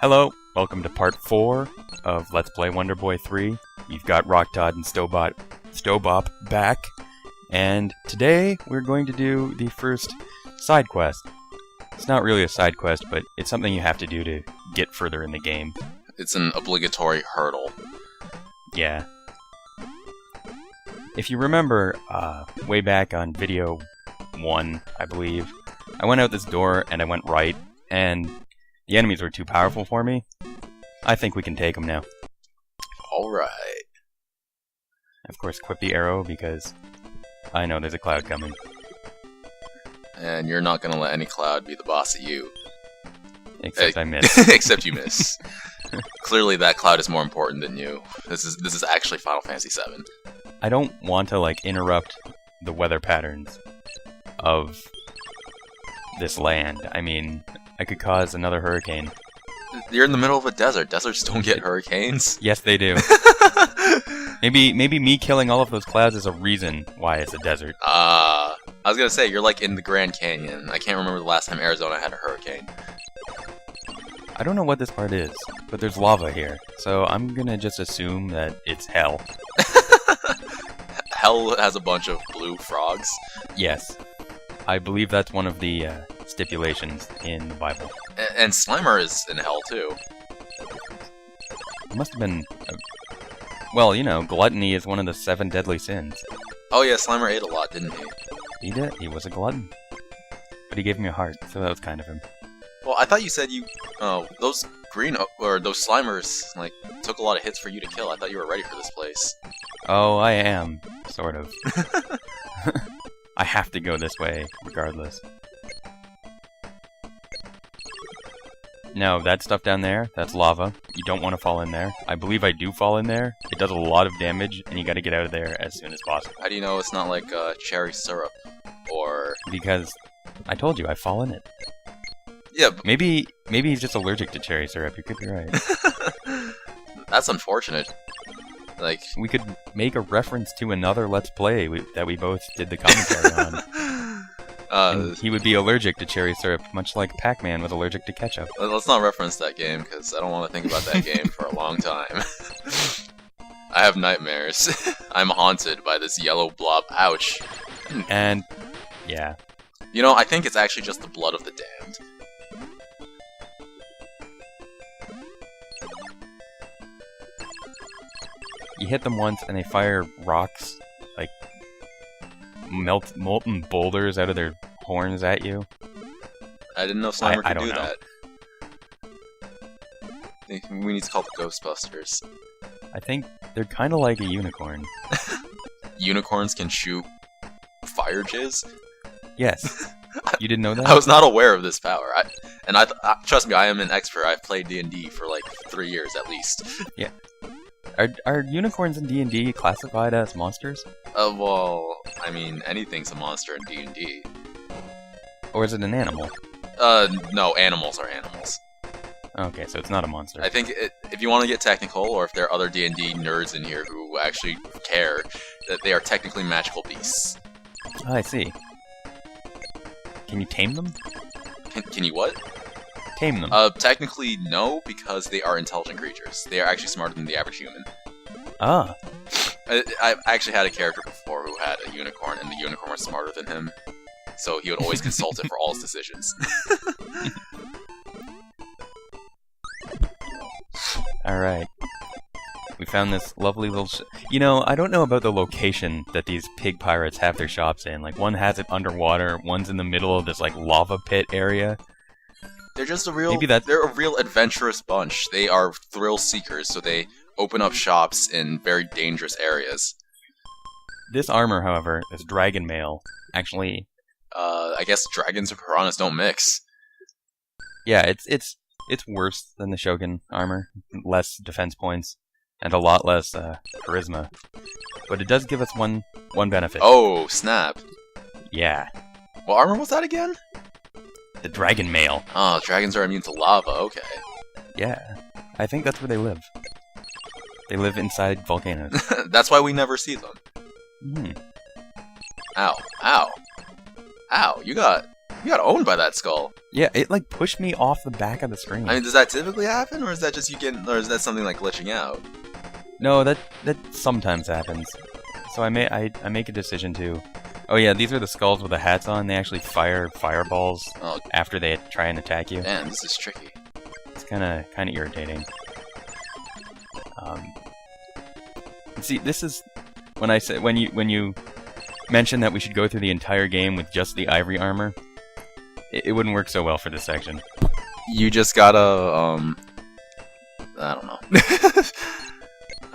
Hello, welcome to part 4 of Let's Play Wonder Boy 3. You've got Rocktodd and Stobop back, and today we're going to do the first side quest. It's not really a side quest, but it's something you have to do to get further in the game. It's an obligatory hurdle. Yeah. If you remember, way back on video 1, I believe, I went out this door and I went right, and the enemies were too powerful for me. I think we can take them now. Alright. Of course, equip the arrow because I know there's a cloud coming. And you're not gonna let any cloud be the boss of you. Except I miss. Except you miss. Clearly that cloud is more important than you. This is actually Final Fantasy VII. I don't want to, interrupt the weather patterns of this land. I mean, I could cause another hurricane. You're in the middle of a desert. Deserts don't get hurricanes. Yes, they do. Maybe me killing all of those clouds is a reason why it's a desert. I was gonna say, you're like in the Grand Canyon. I can't remember the last time Arizona had a hurricane. I don't know what this part is, but there's lava here, so I'm gonna just assume that it's hell. Hell has a bunch of blue frogs. Yes. I believe that's one of the stipulations in the Bible. And Slimer is in hell, too. It must have been... well, you know, gluttony is one of the 7 deadly sins. Oh yeah, Slimer ate a lot, didn't he? He did. He was a glutton. But he gave me a heart, so that was kind of him. Well, I thought you said those those Slimers, took a lot of hits for you to kill. I thought you were ready for this place. Oh, I am. Sort of. I have to go this way, regardless. No, that stuff down there, that's lava. You don't want to fall in there. I believe I do fall in there. It does a lot of damage, and you gotta get out of there as soon as possible. How do you know it's not like cherry syrup? Or... because I told you, I fall in it. Yeah, but... Maybe he's just allergic to cherry syrup. You could be right. That's unfortunate. We could make a reference to another Let's Play that we both did the commentary on. And he would be allergic to cherry syrup, much like Pac-Man was allergic to ketchup. Let's not reference that game, because I don't want to think about that game for a long time. I have nightmares. I'm haunted by this yellow blob. Ouch. And, yeah. You know, I think it's actually just the blood of the damned. You hit them once and they fire rocks, like molten boulders out of their horns at you. I didn't know Slimer could do know. that. We need to call the Ghostbusters. I think they're kind of like a unicorn. Unicorns can shoot fire jizz? Yes. You didn't know that? I was not aware of this power. Trust me, I am an expert. I've played D&D for 3 years at least. Yeah. Are unicorns in D&D classified as monsters? Well, I mean, anything's a monster in D&D. Or is it an animal? No, animals are animals. Okay, so it's not a monster. I think if you want to get technical, or if there are other D&D nerds in here who actually care, that they are technically magical beasts. Oh, I see. Can you tame them? Can you what? Tame them. Technically, no, because they are intelligent creatures. They are actually smarter than the average human. Ah. I've actually had a character before who had a unicorn, and the unicorn was smarter than him. So he would always consult it for all his decisions. Alright. We found this lovely little you know, I don't know about the location that these pig pirates have their shops in. One has it underwater, one's in the middle of this, lava pit area. They're just they're a real adventurous bunch. They are thrill seekers, so they open up shops in very dangerous areas. This armor, however, is dragon mail. Actually... I guess dragons and piranhas don't mix. Yeah, it's worse than the Shogun armor. Less defense points, and a lot less charisma. But it does give us one benefit. Oh, snap. Yeah. What armor was that again? The dragon mail. Oh, dragons are immune to lava, okay. Yeah. I think that's where they live. They live inside volcanoes. That's why we never see them. Hmm. Ow. Ow. Ow, you got You got owned by that skull. Yeah, it like pushed me off the back of the screen. I mean, does that typically happen, or is that just you getting, or is that something like glitching out? No, that sometimes happens. So I make a decision to. Oh yeah, these are the skulls with the hats on. They actually fire fireballs after they try and attack you. Man, this is tricky. It's kind of irritating. See, this is when you mentioned that we should go through the entire game with just the ivory armor. It wouldn't work so well for this section. You just gotta I don't know.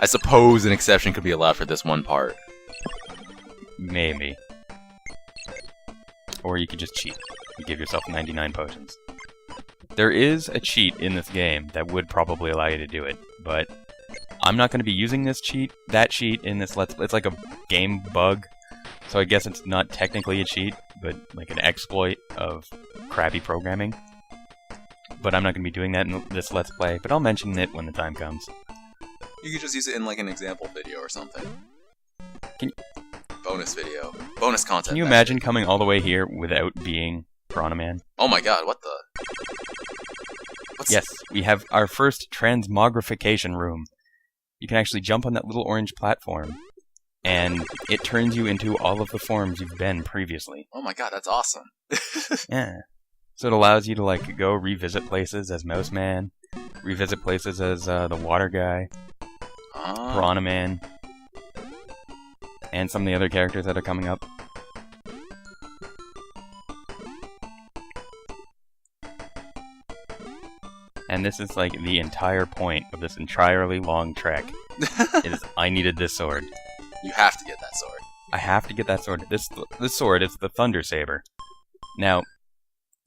I suppose an exception could be allowed for this one part. Maybe. Or you could just cheat and give yourself 99 potions. There is a cheat in this game that would probably allow you to do it, but I'm not going to be using that cheat in this Let's Play. It's like a game bug, so I guess it's not technically a cheat, but like an exploit of crappy programming. But I'm not going to be doing that in this Let's Play, but I'll mention it when the time comes. You could just use it in like an example video or something. Bonus video. Bonus content. Can you imagine coming all the way here without being Piranha Man? Oh my god, what the... Yes, we have our first transmogrification room. You can actually jump on that little orange platform, and it turns you into all of the forms you've been previously. Oh my god, that's awesome. Yeah. So it allows you to like go revisit places as Mouse Man, revisit places as the Water Guy, Piranha Man, and some of the other characters that are coming up. And this is like the entire point of this entirely long trek. Is I needed this sword. You have to get that sword. I have to get that sword. This sword is the Thunder Saber. Now,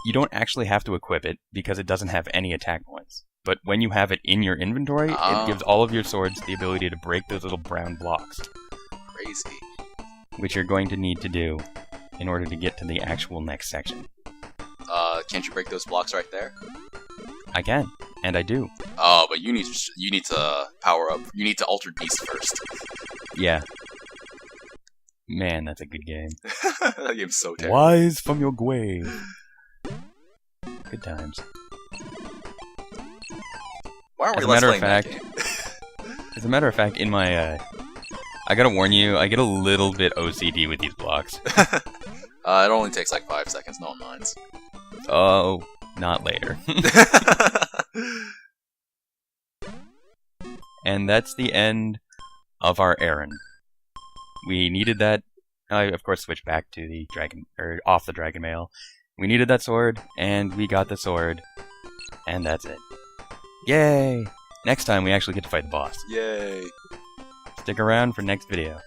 you don't actually have to equip it because it doesn't have any attack points. But when you have it in your inventory, it gives all of your swords the ability to break those little brown blocks. Crazy. Which you're going to need to do in order to get to the actual next section. Can't you break those blocks right there? I can, and I do. Oh, but you need to power up. You need to Altered Beast first. Yeah. Man, that's a good game. That game's so terrible. Wise from your grave. Good times. Why aren't we Let's Playing that game? As a matter of fact, in my, I gotta warn you, I get a little bit OCD with these blocks. It only takes like 5 seconds, no one minds. Oh, not later. And that's the end of our errand. We needed that. I, of course, switched back to the dragon, or off the Dragon Mail. We needed that sword, and we got the sword, and that's it. Yay! Next time we actually get to fight the boss. Yay! Stick around for next video.